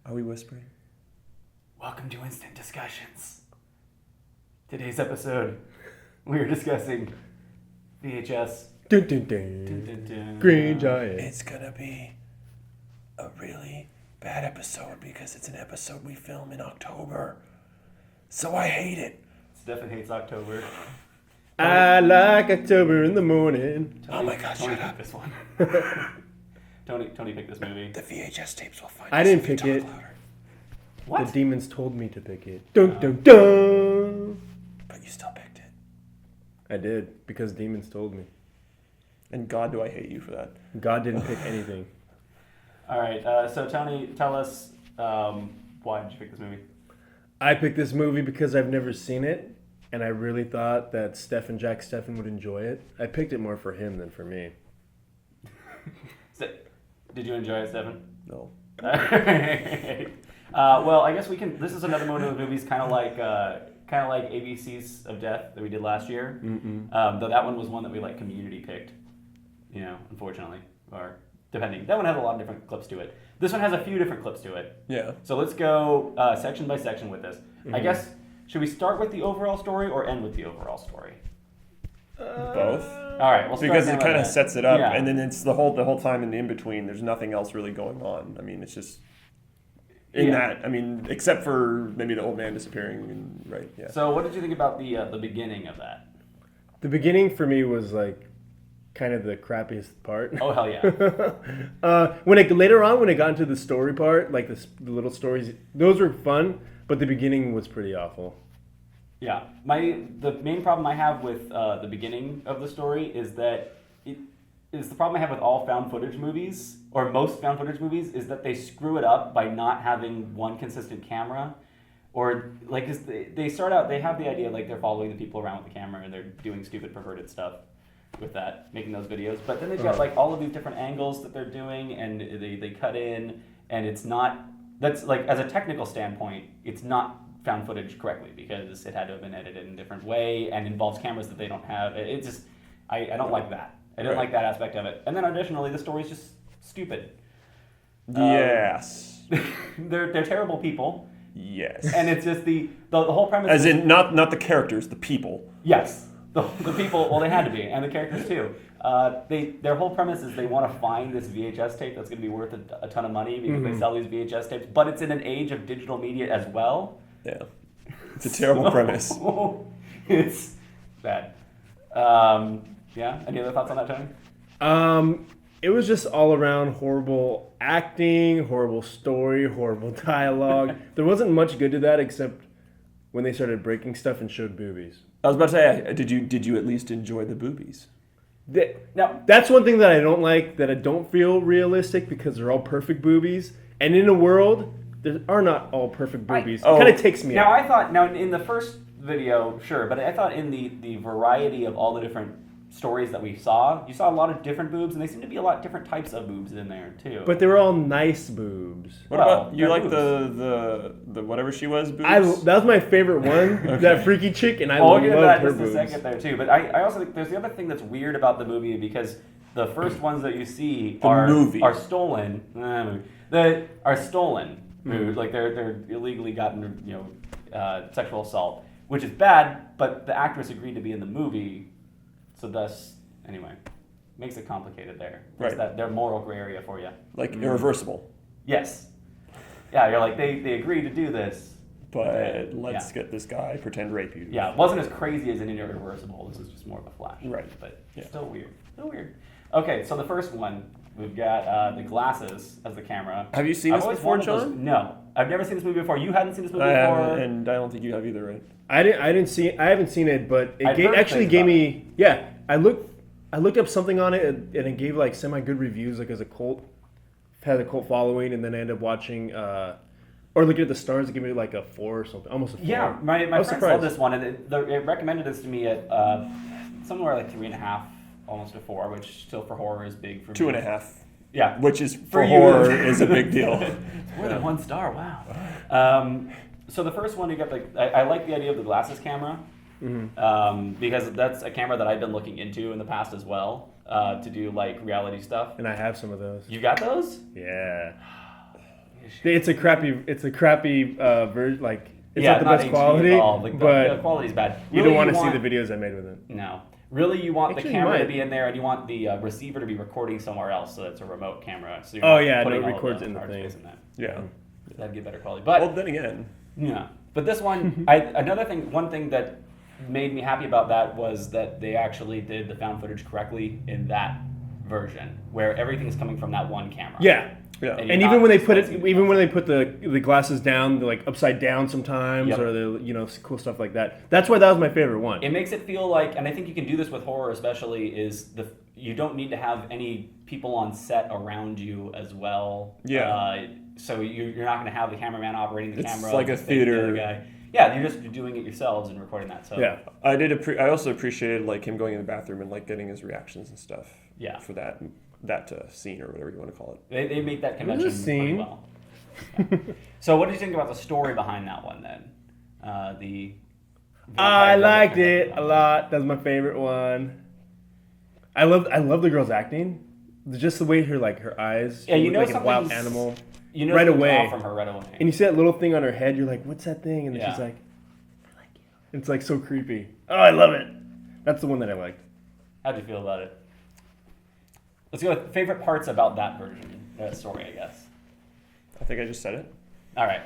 Are we whispering? Welcome to Instant Discussions. Today's episode, we are discussing VHS. Dun, dun, dun. Dun, dun, dun. Green Giant. It's gonna be a really bad episode because it's an episode we film in October. So I hate it. Steffan hates October. I like October in the morning. Oh my God, Tony shut up. picked this one. Tony picked this movie. The VHS tapes will find I us didn't if you pick talk it. louder. What? The demons told me to pick it. Dun, dun, dun. But you still picked it. I did, because demons told me. And God, do I hate you for that. God didn't pick anything. All right, so Tony, tell us why did you pick this movie? I picked this movie because I've never seen it, and I really thought that Steffan would enjoy it. I picked it more for him than for me. Did you enjoy it, Steffan? No. Well, I guess we can. This is another one of the movies, kind of like ABCs of Death that we did last year. Though that one was one that we community picked. You know, unfortunately, or depending. That one had a lot of different clips to it. This one has a few different clips to it. Yeah. So let's go section by section with this. I guess, should we start with the overall story or end with the overall story? Both. All right, we'll start Because then it with kind of that. sets it up, Yeah. and then it's the whole time in between. There's nothing else really going on. I mean, it's just that. I mean, except for maybe the old man disappearing. And, right. Yeah. So what did you think about the beginning of that? The beginning for me was kind of the crappiest part. Oh hell yeah! Later on when it got into the story part, the little stories, those were fun, but the beginning was pretty awful. Yeah, the main problem I have with the beginning of the story is that it is the problem I have with all found footage movies, or most found footage movies, is that they screw it up by not having one consistent camera, or they start out, they have the idea they're following the people around with the camera and they're doing stupid perverted stuff with that, making those videos, but then they've got all of these different angles that they're doing, and they cut in, and it's not, that's as a technical standpoint, it's not found footage correctly because it had to have been edited in a different way and involves cameras that they don't have. It just, I don't like that. I didn't like that aspect of it. And then additionally, the story's just stupid. Yes. They're terrible people. Yes. And it's just the whole premise. As in, not the characters, the people. Yes. The people, well, they had to be, and the characters too. Their whole premise is they want to find this VHS tape that's going to be worth a ton of money because they sell these VHS tapes, but it's in an age of digital media as well. Yeah. It's a terrible premise. It's bad. Yeah. Any other thoughts on that, Tony? It was just all around horrible acting, horrible story, horrible dialogue. There wasn't much good to that except when they started breaking stuff and showed boobies. I was about to say, did you at least enjoy the boobies? No. That's one thing that I don't like, that I don't feel realistic because they're all perfect boobies. And in a world, there are not all perfect boobies. It kind of takes me out. I thought, in the first video, sure, but I thought in the variety of all the different stories that we saw, you saw a lot of different boobs, and they seem to be a lot different types of boobs in there, too. But they were all nice boobs. What about, you like the whatever she was boobs? That was my favorite one, that freaky chick, and I we'll loved get into that her in just boobs. a second there, too. But I also think there's the other thing that's weird about the movie, because the first ones that you see are stolen. That are stolen. They're illegally gotten, sexual assault, which is bad, but the actress agreed to be in the movie, so thus, anyway, makes it complicated there. Makes that their moral gray area for you. Irreversible. Yes. Yeah, you're they agreed to do this. But let's get this guy pretend rape you. Yeah, it wasn't as crazy as in Irreversible. This is just more of a flash. Right. But still weird. Okay, so the first one, we've got the glasses as the camera. Have you seen this before, John? No, I've never seen this movie before. You hadn't seen this movie before, and I don't think you have either, right? I haven't seen it, but it actually gave me. Yeah, I looked up something on it, and it gave semi good reviews, as a cult. Had a cult following, and then I ended up watching or looking at the stars. It gave me a 4 or something, almost a 4. Yeah, my friend saw this one, and it recommended this to me at somewhere 3.5, almost a 4, which still for horror is big for me. 2.5. Yeah, which is for horror is a big deal. More than 1 star. Wow. So the first one, you got I like the idea of the glasses camera, because that's a camera that I've been looking into in the past as well, to do reality stuff. And I have some of those. You got those? Yeah. It's a crappy version. Like it's yeah, not the best HD quality, at all. Like, but the quality's bad. you Really, don't want to see the videos I made with it. No. Really, you want Actually, the you camera to might. be in there, and you want the receiver to be recording somewhere else, so it's a remote camera. So you're Oh, not yeah, putting no, it all records in the hard thing. space in that. Yeah. That'd get better quality. But Well, then again, yeah, but this one, one thing that made me happy about that was that they actually did the found footage correctly in that version, where everything's coming from that one camera. Yeah. yeah. And And you're even not when they put exposing it, even when they put the glasses down, they're like upside down sometimes, Yep. or the cool stuff like that. That's why that was my favorite one. It makes it feel like, and I think you can do this with horror especially, is you don't need to have any people on set around you as well. Yeah. So you're not going to have the cameraman operating the It's camera. like a the theater. other guy. Yeah, you're just doing it yourselves and recording that. So Yeah. I also appreciated like him going in the bathroom and like getting his reactions and stuff. Yeah. For that scene or whatever you want to call it. they make that convention a pretty scene. well. Yeah. So what did you think about the story behind that one then? I liked it a lot. That's my favorite one. I love the girl's acting. Just the way her eyes. Yeah, you look know like a wild something's- animal. You know right something's away. off from her right away. And you see that little thing on her head. You're like, what's that thing? And then Yeah. she's like, I like you. It's like so creepy. Oh, I love it. That's the one that I liked. How'd you feel about it? Let's go with favorite parts about that version, that story, I guess. I think I just said it. All right.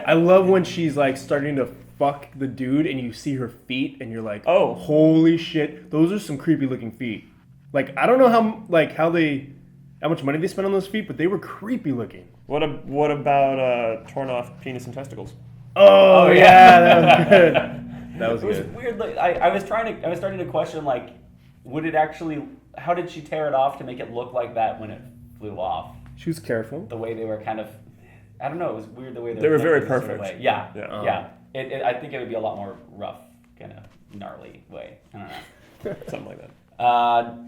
I love when she's like starting to fuck the dude and you see her feet and you're like, Oh. holy shit. Those are some creepy looking feet. Like, I don't know how much money they spent on those feet, but they were creepy looking. What about torn off penis and testicles? Oh, yeah, that was good. That was It was good. weird. Like, I was starting to question, like, how did she tear it off to make it look like that when it flew off? She was careful. The way they were kind of, I don't know, it was weird the way They were very thinking a certain perfect. way. Yeah, Yeah. yeah. I think it would be a lot more rough, kind of gnarly way. I don't know. Something like that.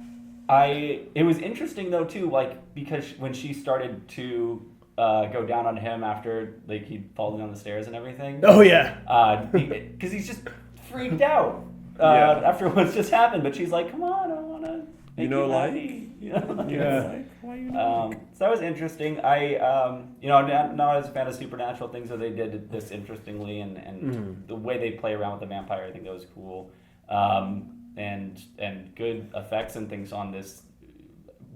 It was interesting though too, like because when she started to go down on him after like he'd fallen down the stairs and everything. Oh, yeah. Because he's just freaked out Yeah. after what's just happened. But she's like, "Come on, I want to make you like? happy." You know, like, Yeah. Like, why you so that was interesting. I'm not as a fan of supernatural things, so they did this interestingly, and the way they play around with the vampire, I think that was cool. And good effects and things on this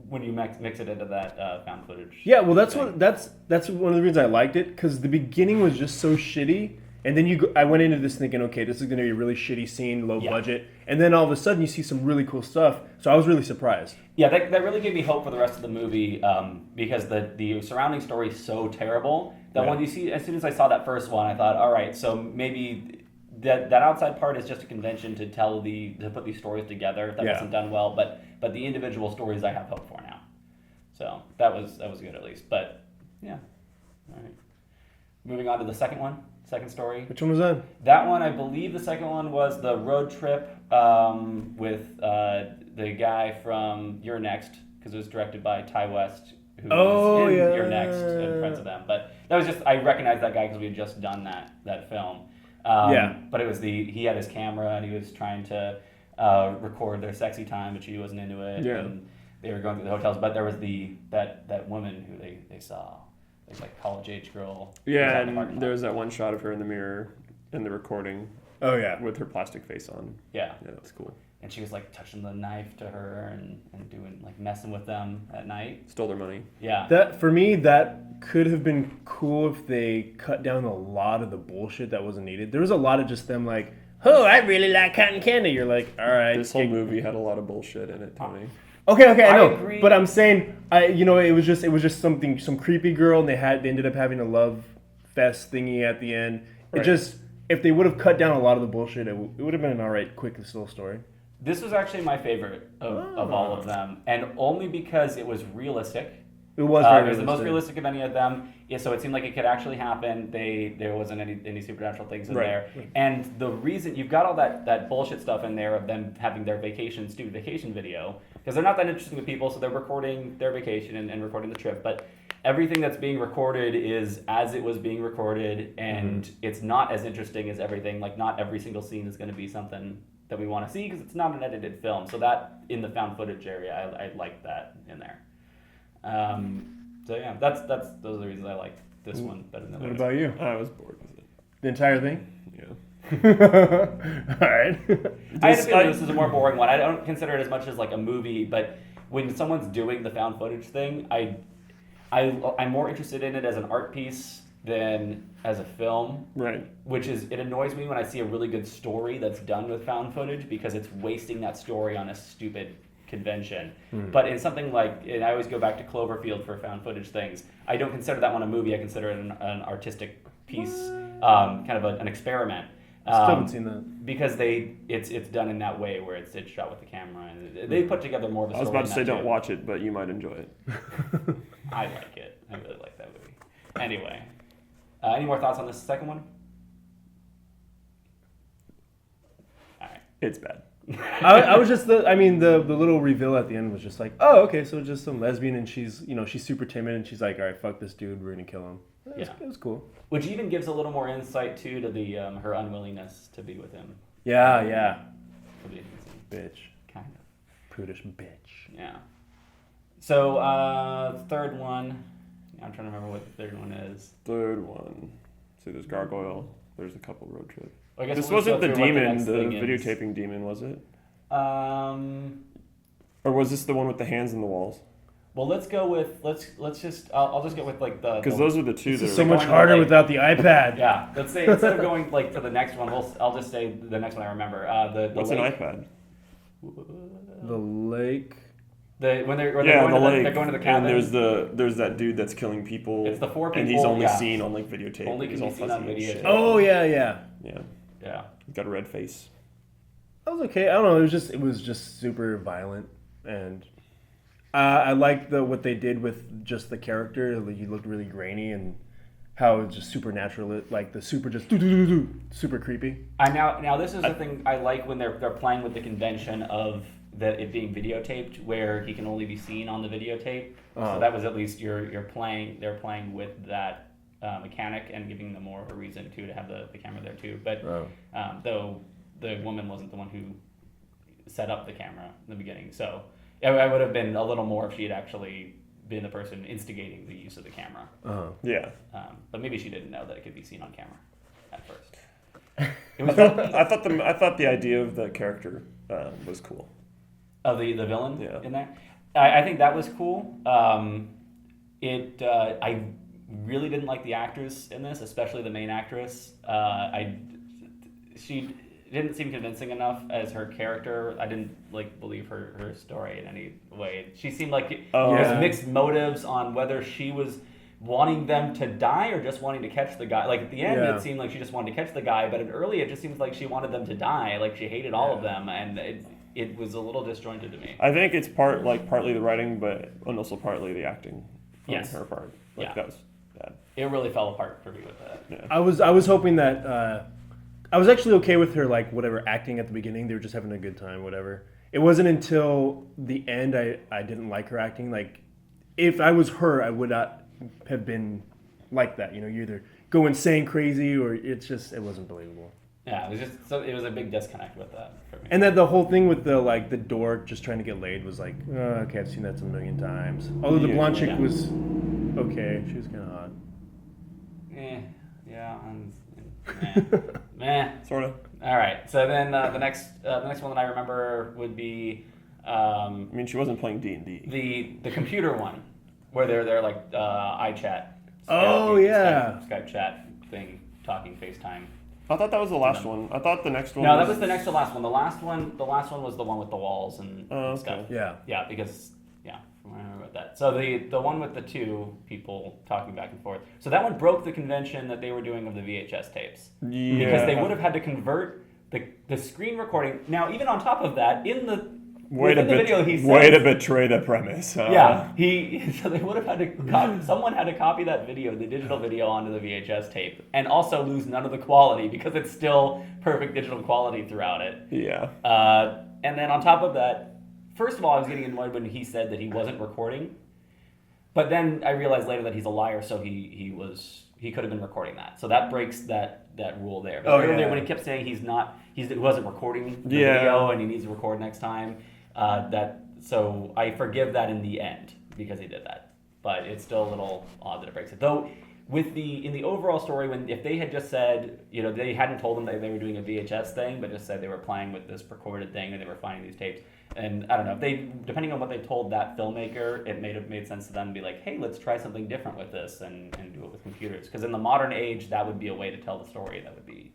when you mix it into that found footage. Yeah, well, that's thing. that's one of the reasons I liked it, because the beginning was just so shitty, and then I went into this thinking, okay, this is going to be a really shitty scene, low budget, and then all of a sudden you see some really cool stuff, so I was really surprised. Yeah, that really gave me hope for the rest of the movie because the surrounding story is so terrible that when you see, as soon as I saw that first one, I thought, all right, so maybe that outside part is just a convention to put these stories together. That wasn't done well, but the individual stories I have hope for now. So that was good at least. But yeah, all right. Moving on to the second story. Which one was that? That one, I believe the second one was the road trip with the guy from You're Next, because it was directed by Ty West, who was in You're Next and Friends of Them. But that was just, I recognized that guy because we had just done that film. But it was he had his camera and he was trying to record their sexy time, but she wasn't into it. Yeah. And they were going through the hotels, but there was that woman who they saw. Like college age girl. Yeah, and there was that one shot of her in the mirror in the recording. Oh, yeah. With her plastic face on. Yeah. Yeah, that was cool. And she was like touching the knife to her and doing like messing with them at night. Stole their money. Yeah. That, for me, that could have been cool if they cut down a lot of the bullshit that wasn't needed. There was a lot of just them like, oh, I really like cotton candy. You're like, all right. This whole movie had a lot of bullshit in it, Tony. Okay, I know, agree. but I'm saying, it was just some creepy girl, and they ended up having a love fest thingy at the end. Right. It just, if they would have cut down a lot of the bullshit, it would have been an alright, quick little story. This was actually my favorite of all of them, and only because it was realistic. It was It was the most realistic of any of them. Yeah, so it seemed like it could actually happen. There wasn't any supernatural things in there. And the reason you've got all that bullshit stuff in there of them having their stupid vacation video, because they're not that interesting to people, so they're recording their vacation and recording the trip. But everything that's being recorded is as it was being recorded, and it's not as interesting as everything. Like, not every single scene is going to be something that we want to see because it's not an edited film. So that in the found footage area, I like that in there. So yeah, that's those are the reasons I like this one better than the What others. about you? I was bored with it. The entire thing? Yeah. All right. I had a feeling this is a more boring one. I don't consider it as much as like a movie, but when someone's doing the found footage thing, I'm more interested in it as an art piece than as a film. Right. It annoys me when I see a really good story that's done with found footage because it's wasting that story on a stupid convention. But in something like, and I always go back to Cloverfield for found footage things, I don't consider that one a movie. I consider it an artistic piece, kind of an experiment. Still haven't seen that. Because it's done in that way where it's shot with the camera and they put together more of a story. I was about to say don't too. watch it, but you might enjoy it. I like it. I really like that movie. Anyway, any more thoughts on this second one? All right. It's bad. I was just the little reveal at the end was just like, oh, okay, so just some lesbian and she's super timid and she's like, all right, fuck this dude, we're gonna kill him. It was cool. Which even gives a little more insight too to the her unwillingness to be with him. Yeah. Bitch. Kind of. Prudish bitch. Yeah. So third one. I'm trying to remember what the third one is. Third one. See, there's Gargoyle. There's a couple road trip. Well, I guess This we'll just wasn't the go through what demon, next the thing is. videotaping demon, was it? Um. Or was this the one with the hands in the walls? Well, let's go with let's just I'll just go with like the Because those are the two This that is are so like much going to harder like- without the iPad. Yeah, let's say instead of going like to the next one, I'll just say the next one I remember. The What's lake. an iPad? The lake. When they're going Yeah, to the lake. they're going to the cabin. And there's that dude that's killing people. It's the four And he's people, only yeah. seen on like videotape. Only He's can all be seen fuzzy on and videotape. shit. Oh yeah. Yeah. Yeah. He's got a red face. That was okay. I don't know. It was just super violent, and I liked what they did with just the character. Like, he looked really grainy, and how it's just supernatural. Like the super just super creepy. Now this is the thing I like when they're playing with the convention of it being videotaped, where he can only be seen on the videotape. So that was at least they're playing with that mechanic and giving them more of a reason to have the camera there too. But though the woman wasn't the one who set up the camera in the beginning, so I would have been a little more if she had actually been the person instigating the use of the camera. Yeah. But maybe she didn't know that it could be seen on camera at first. It was I thought the idea of the character was cool. of the villain Yeah. in there. I think that was cool. I really didn't like the actress in this, especially the main actress. She didn't seem convincing enough as her character. I didn't believe her story in any way. She seemed like there's mixed motives on whether she was wanting them to die or just wanting to catch the guy. Like at the end, it seemed like she just wanted to catch the guy, but early it just seems like she wanted them to die. Like she hated all of them, and it was a little disjointed to me. I think it's partly the writing, and also partly the acting on her part. That was bad. It really fell apart for me with that. Yeah. I was hoping that I was actually okay with her whatever acting at the beginning. They were just having a good time, whatever. It wasn't until the end I didn't like her acting. Like if I was her, I would not have been like that. You either go insane crazy or it wasn't believable. Yeah, it was a big disconnect with that for me. And then the whole thing with the dork just trying to get laid was like, okay, I've seen that a million times. Although the blonde chick was okay, she was kind of hot. Meh. Sort of. All right. So then the next one that I remember would be I mean, she wasn't playing D&D. the computer one where they're like iChat. Oh, yeah. Skype chat thing, talking FaceTime. I thought that was the last one. I thought the next one. No, that was the next to last one. The last one was the one with the walls and okay. stuff. Yeah. Because I remember about that. So the one with the two people talking back and forth. So that one broke the convention that they were doing of the VHS tapes. Yeah. Because they would have had to convert the screen recording. Now, even on top of that, within the video, he says, way to betray the premise. Yeah, so they would have had to someone had to copy that video, the digital video, onto the VHS tape, and also lose none of the quality because it's still perfect digital quality throughout it. Yeah. And then on top of that, first of all, I was getting annoyed when he said that he wasn't recording, but then I realized later that he's a liar, so he could have been recording that. So that breaks that rule there. But earlier when he kept saying he wasn't recording the video and he needs to record next time, so I forgive that in the end because he did that. but it's still a little odd that it breaks it. Though, in the overall story, if they had just said, they hadn't told them that they were doing a VHS thing, but just said they were playing with this recorded thing and they were finding these tapes, and I don't know, depending on what they told that filmmaker, it made sense to them to be like, hey, let's try something different with this and do it with computers. Because in the modern age, that would be a way to tell the story. That would be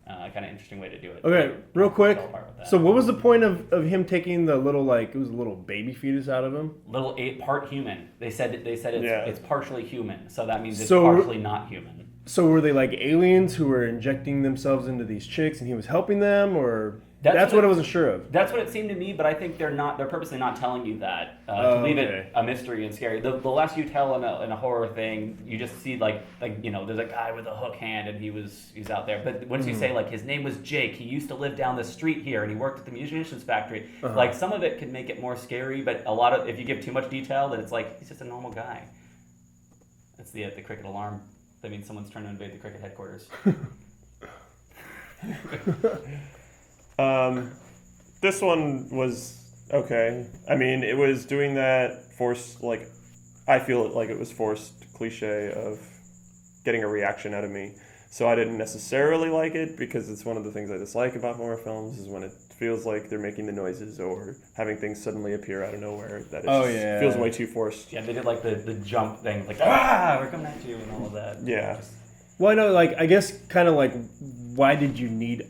kind of interesting way to do it. Okay, real quick. So what was the point of him taking the little, it was a little baby fetus out of him? Little part human. They said it's partially human, so that means it's So- partially not human. So were they like aliens who were injecting themselves into these chicks and he was helping them, or that's what I wasn't sure of. That's what it seemed to me, but I think they're purposely not telling you that to leave it a mystery and scary. The less you tell in a horror thing, you just see like there's a guy with a hook hand and he's out there. But once you say like his name was Jake, he used to live down the street here and he worked at the munitions factory, like some of it can make it more scary, but a lot of if you give too much detail, then it's like he's just a normal guy. That's the cricket alarm. That means someone's trying to invade the cricket headquarters. This one was okay. I mean, it was doing that forced, I feel like it was forced cliche of getting a reaction out of me. So I didn't necessarily like it because it's one of the things I dislike about horror films is when it feels like they're making the noises or having things suddenly appear out of nowhere. That feels way too forced. Yeah, they did like the jump thing, like we're coming at you and all of that. Yeah. Well, I know, I guess kind of why did you need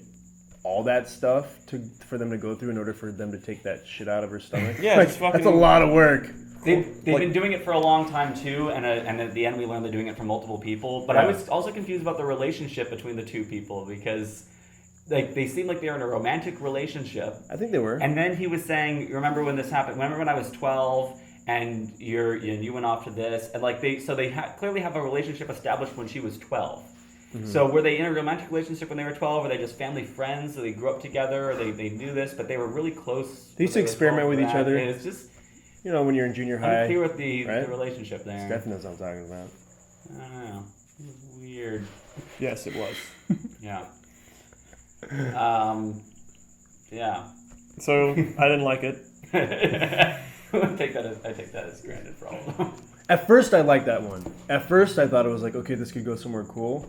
all that stuff for them to go through in order for them to take that shit out of her stomach? Yeah, it's fucking... that's a lot of work. They've been doing it for a long time too, and at the end we learned they're doing it for multiple people. But I was also confused about the relationship between the two people because they seemed like they were in a romantic relationship. I think they were. And then he was saying, "Remember when this happened? Remember when I was 12 and you went off to this?" And they clearly have a relationship established when she was 12. Mm-hmm. So were they in a romantic relationship when they were 12? Were they just family friends? Or they grew up together? Or they knew this, but they were really close. They used to experiment with each other. And it's just... when you're in junior high. I'm clear with the relationship there. Steffan knows what I'm talking about. I don't know. It was weird. Yes, it was. Yeah. Yeah. So I didn't like it. I take that as granted for all of them. At first, I liked that one. At first, I thought it was like, okay, this could go somewhere cool,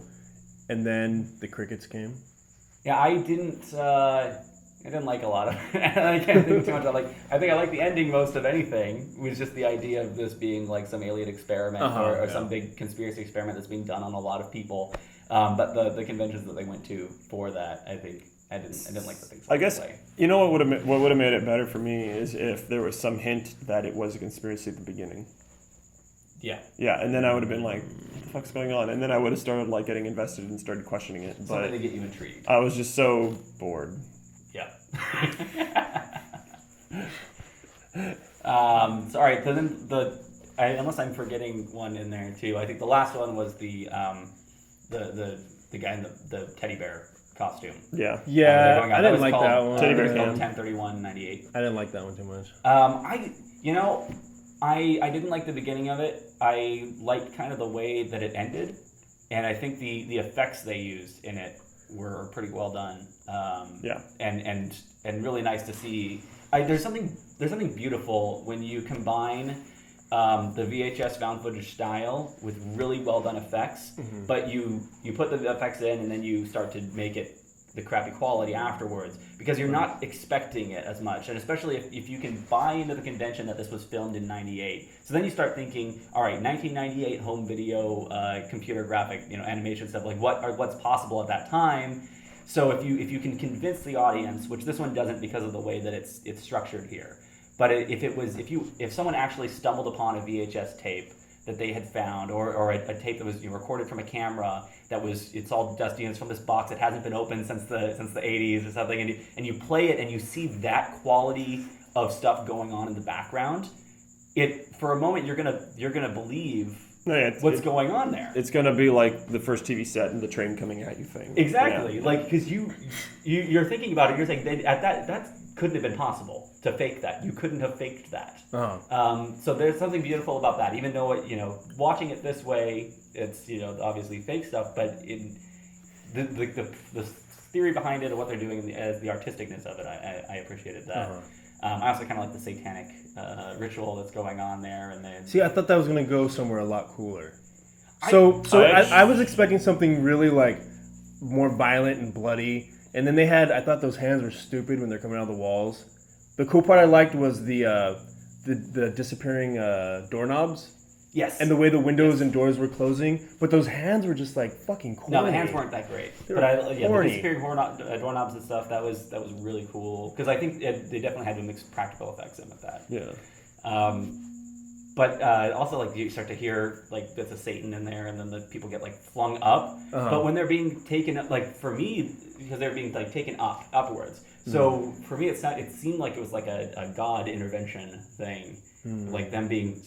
and then the crickets came. Yeah, I didn't like a lot of it. I can't think too much about I think I like the ending most of anything. It was just the idea of this being like some alien experiment or some big conspiracy experiment that's being done on a lot of people. But the conventions that they went to for that, I think I didn't like the things. I guess what would have made it better for me is if there was some hint that it was a conspiracy at the beginning. Yeah. Yeah, and then I would have been like, what the fuck's going on? And then I would have started getting invested and started questioning it. Something to get you intrigued. I was just so bored. Yeah. Sorry. So then unless I'm forgetting one in there too, I think the last one was the guy in the teddy bear costume. Yeah. Yeah. I didn't like that one. Teddy bear 10/31/98. I didn't like that one too much. I didn't like the beginning of it. I liked kind of the way that it ended, and I think the effects they used in it were pretty well done. And really nice to see. There's something beautiful when you combine the VHS found footage style with really well done effects, but you put the effects in and then you start to make it the crappy quality afterwards because you're not expecting it as much, and especially if you can buy into the convention that this was filmed in '98. So then you start thinking, all right, 1998 home video, computer graphic, animation stuff, what's possible at that time. So if you can convince the audience, which this one doesn't because of the way that it's structured here, but if someone actually stumbled upon a VHS tape that they had found, or a tape that was recorded from a camera it's all dusty and it's from this box that hasn't been opened since the 80s or something, and you play it and you see that quality of stuff going on in the background, for a moment you're gonna believe what's going on there. It's gonna be like the first TV set and the train coming at you thing. Exactly, because you're thinking about it. You're saying that couldn't have been possible to fake that. You couldn't have faked that. So there's something beautiful about that. Even though watching it this way, it's obviously fake stuff, but the theory behind it and what they're doing, the artisticness of it, I appreciated that. I also kind of like the satanic ritual that's going on there, and then See, I thought that was gonna go somewhere a lot cooler. I was expecting something really like more violent and bloody, and then I thought those hands were stupid when they're coming out of the walls. The cool part I liked was the disappearing doorknobs. Yes. And the way the windows and doors were closing, but those hands were just like fucking corny. No, the hands weren't that great. They But were the corny. disappearing doorknobs and stuff, that was really cool, because I think they definitely had to mix practical effects in with that. Yeah. But also, like, you start to hear like bits of Satan in there, and then the people get like flung up. But when they're being taken up, like for me, because they're being like taken upwards. So for me, it seemed like it was like a God intervention thing, like them being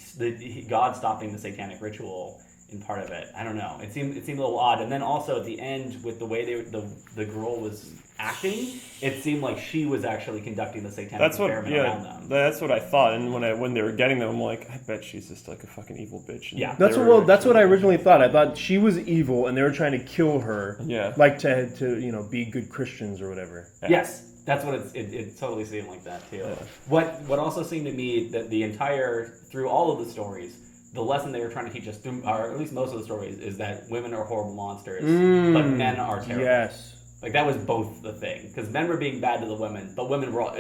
God stopping the satanic ritual in part of it. I don't know. It seemed a little odd. And then also at the end, with the way the girl was acting, it seemed like she was actually conducting the satanic experiment around them. That's what I thought. And when they were getting them, I'm like, I bet she's just like a fucking evil bitch. And Yeah. That's what I originally thought. I thought she was evil, and they were trying to kill her. Yeah. Like to be good Christians or whatever. Yeah. Yes. That's what it totally seemed like that too. Yeah. What also seemed to me that through all of the stories, the lesson they were trying to teach us, or at least most of the stories, is that women are horrible monsters, but men are terrible. Yes. Like that was both the thing, because men were being bad to the women, but women were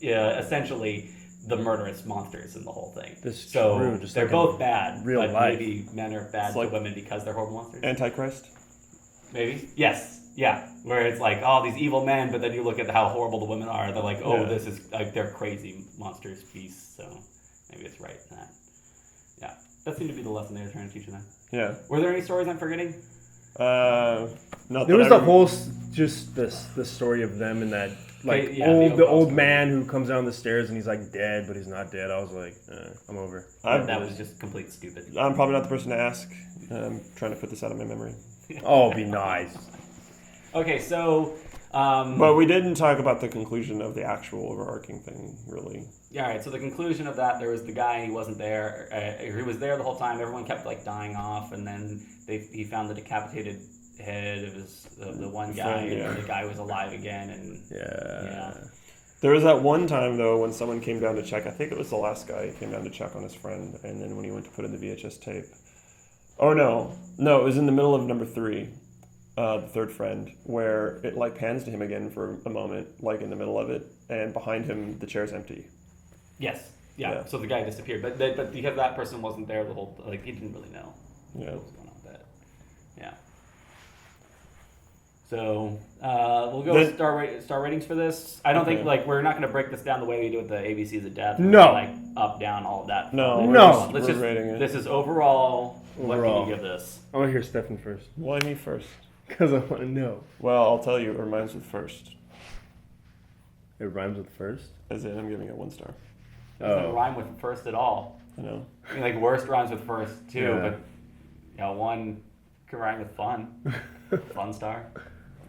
essentially the murderous monsters in the whole thing. So just they're like both bad, but life. maybe men are bad to women because they're horrible monsters. Antichrist? Maybe. Yes. Yeah, where it's like, oh, these evil men, but then you look at how horrible the women are. They're like, oh, this is like they're crazy monsters, beasts. So maybe it's right in that. Yeah, that seemed to be the lesson they were trying to teach them. Yeah. Were there any stories I'm forgetting? No. There was the whole just the story of them and that like the old man who comes down the stairs and he's like dead, but he's not dead. I was like, I'm over. That was just complete stupid. I'm probably not the person to ask. I'm trying to put this out of my memory. Oh, be nice. Okay, so... but we didn't talk about the conclusion of the actual overarching thing, really. Yeah, all right, so the conclusion of that, there was the guy, he wasn't there. He was there the whole time. Everyone kept, like, dying off, and then he found the decapitated head of the one guy, and the guy was alive again, and... Yeah. There was that one time, though, when someone came down to check. I think it was the last guy. He came down to check on his friend, and then when he went to put in the VHS tape... Oh, no, it was in the middle of number 3. The third friend, where it like pans to him again for a moment, like in the middle of it, and behind him the chair's empty. Yes, yeah. So the guy disappeared, but because that person wasn't there the whole, like he didn't really know what was going on with that. Yeah. So we'll go with star ratings for this. I don't think like we're not going to break this down the way we do with the ABCs of Death. No. Like up, down, all of that. No. Let's just rating it. This is overall. What can you give this? I want to hear Steffan first. Why me first? Because I want to know. Well, I'll tell you, it rhymes with first. It rhymes with first? As in, I'm giving it 1 star. It doesn't rhyme with first at all. I know. I mean, like, worst rhymes with first, too, but, one could rhyme with fun. Fun star.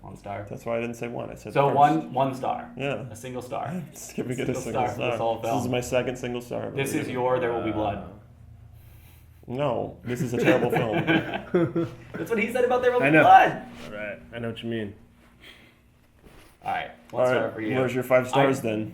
1 star. That's why I didn't say 1. I said so first. one star. Yeah. A single star. Just giving it a single star. This is my second single star. This is your There Will Be Blood. No, this is a terrible film. That's what he said about There Will Be Blood. All right, I know what you mean. All right, 1 star for you. Where's your 5 stars then?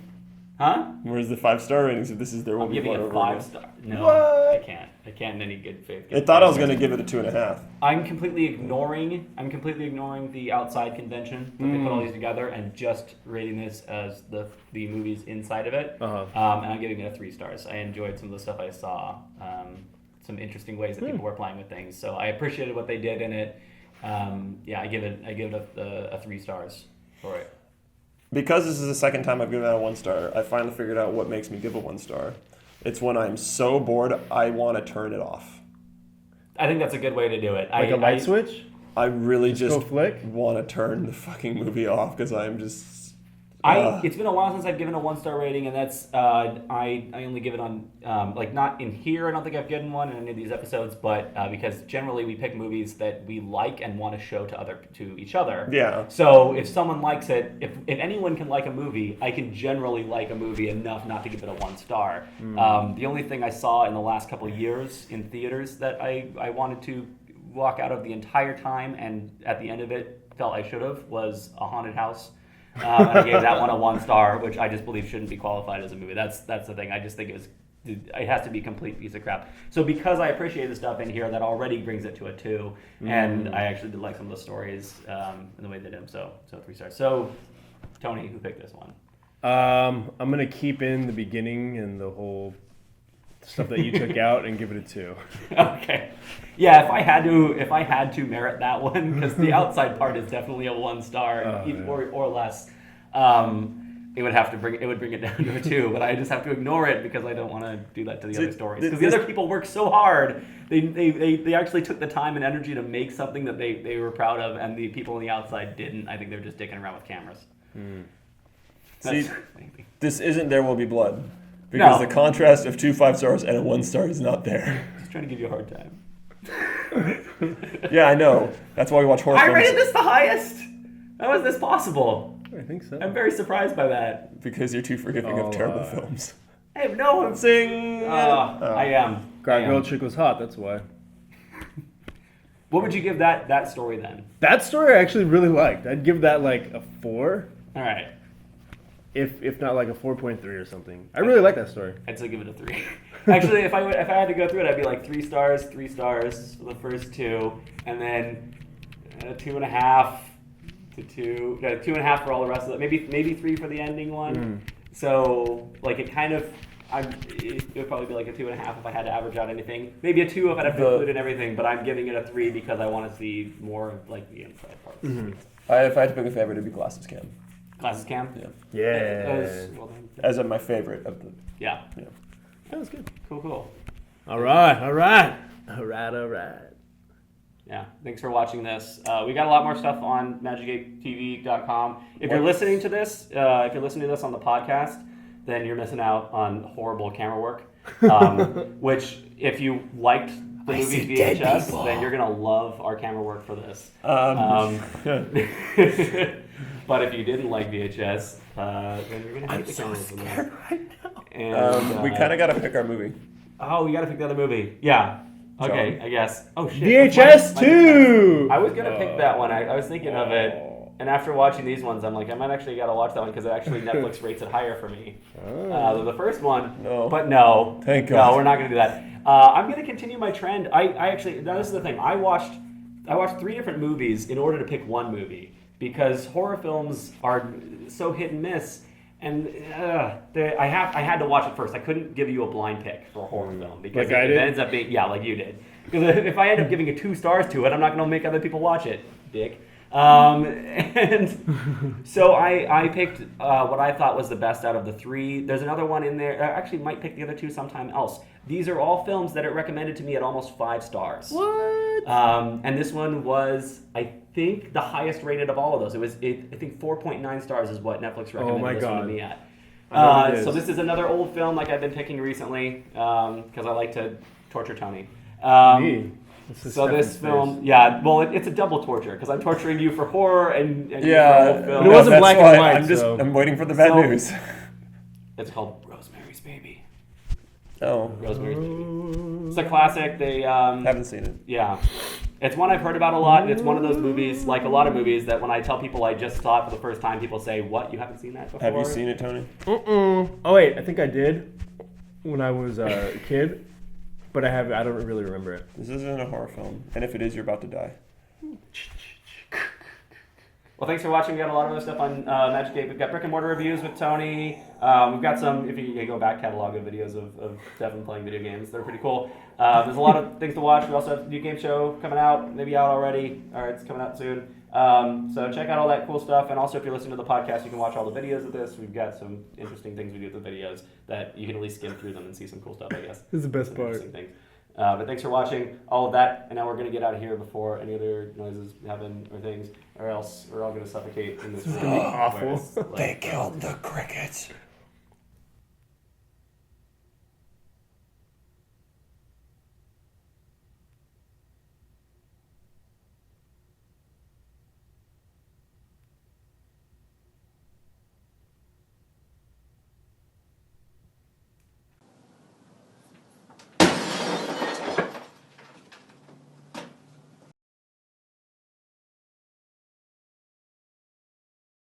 Huh? Where's the 5-star ratings if this is There Will Be Blood? I'm giving it 5 stars. No, what? I can't. I can't in any good faith. I thought I was going to give it a 2.5. I'm completely ignoring the outside convention that they put all these together and just rating this as the movies inside of it. And I'm giving it a 3 stars. I enjoyed some of the stuff I saw. Some interesting ways that people were playing with things. So I appreciated what they did in it. I give it a 3 stars for it. Because this is the second time I've given it a 1 star, I finally figured out what makes me give a 1 star. It's when I'm so bored, I want to turn it off. I think that's a good way to do it. Like a light switch? I really just flick? want to turn the fucking movie off because I'm just... It's been a while since I've given a 1-star rating, and that's I only give it on not in here. I don't think I've given one in any of these episodes, but because generally we pick movies that we like and want to show to each other. Yeah. So if someone likes it, if anyone can like a movie, I can generally like a movie enough not to give it a 1 star. The only thing I saw in the last couple of years in theaters that I wanted to walk out of the entire time and at the end of it felt I should have was A Haunted House. And I gave that one a 1 star, which I just believe shouldn't be qualified as a movie. That's the thing. I just think it has to be a complete piece of crap. So because I appreciate the stuff in here, that already brings it to a 2. And I actually did like some of the stories and the way they did them. So 3 stars. So Tony, who picked this one? I'm gonna keep in the beginning and the whole stuff that you took out and give it a 2. Okay. Yeah, if I had to merit that one, because the outside part is definitely a 1 star or less. It would bring it down to a 2, but I just have to ignore it because I don't want to do that to the other stories. Because the other people work so hard. They actually took the time and energy to make something that they were proud of, and the people on the outside didn't. I think they're just dicking around with cameras. See, this isn't There Will Be Blood. Because the contrast of 2 5 stars and a 1 star is not there. Just trying to give you a hard time. Yeah, I know. That's why we watch horror films. I rated this the highest. How is this possible? I think so. I'm very surprised by that. Because you're too forgiving of terrible films. I have no. I'm saying. I am. Gargoyle Chick was hot. That's why. What would you give that story then? That story I actually really liked. I'd give that like a 4. All right. If not like a 4.3 or something. I really like that story. I'd still give it a 3. Actually, if I had to go through it, I'd be like 3 stars for the first 2, and then 2.5 to 2, 2.5 for all the rest of it. Maybe 3 for the ending one. So like it kind of, it would probably be like a 2.5 if I had to average out anything. Maybe a 2 if I'd have to include in everything. But I'm giving it a 3 because I want to see more of like the inside parts. If I had to pick a favorite, it'd be Glasses Cam. Glasses Cam? Yeah. As my favorite of the. Yeah. That was good. Cool. All right. Yeah, thanks for watching this. We got a lot more stuff on MagicGateTV.com. If you're listening to this, on the podcast, then you're missing out on horrible camera work. Which, if you liked the movie VHS, then you're gonna love our camera work for this. But if you didn't like VHS, then you're gonna hate the camera work for this. Right now. And we kind of got to pick our movie. Oh, we gotta pick the other movie. Yeah. Okay, I guess. Oh shit. VHS 2! I was gonna pick that one. I was thinking of it, and after watching these ones, I'm like, I might actually gotta watch that one because actually Netflix rates it higher for me than the first one. No. But no. Thank God. No, we're not gonna do that. I'm gonna continue my trend. I actually, now this is the thing. I watched 3 different movies in order to pick one movie because horror films are so hit and miss. And I had to watch it first. I couldn't give you a blind pick for a horror film because Like I did? it ends up being like you did. Because if I end up giving it 2 stars to it, I'm not going to make other people watch it, dick. And so I picked what I thought was the best out of the 3. There's another one in there. I actually might pick the other 2 sometime else. These are all films that it recommended to me at almost 5 stars. What? And this one was, I think, the highest rated of all of those. I think 4.9 stars is what Netflix recommended this one to me at. So this is another old film like I've been picking recently because I like to torture Tony. Me? So this film, it's a double torture because I'm torturing you for horror and you for a whole film. But it wasn't black and white. I'm waiting for the bad news. It's called Rosemary's Baby. Oh, Rosemary's Baby. It's a classic. They haven't seen it. Yeah, it's one I've heard about a lot. It's one of those movies, like a lot of movies, that when I tell people I just saw it for the first time, people say, "What? You haven't seen that before?" Have you seen it, Tony? Oh wait, I think I did when I was a kid. But I don't really remember it. This isn't a horror film, and if it is, you're about to die. Well, thanks for watching. We got a lot of other stuff on Magic Gate. We've got brick and mortar reviews with Tony. We've got some, if you go back catalog of videos of Steffan playing video games. They're pretty cool. There's a lot of things to watch. We also have a new game show coming out, maybe out already, or it's coming out soon. So check out all that cool stuff. And also, if you're listening to the podcast, you can watch all the videos of this. We've got some interesting things we do with the videos that you can at least skim through them and see some cool stuff, I guess. This is the best part. But thanks for watching all of that. And now we're going to get out of here before any other noises happen or things, or else we're all going to suffocate in this room. This is going to be awful. They killed the crickets.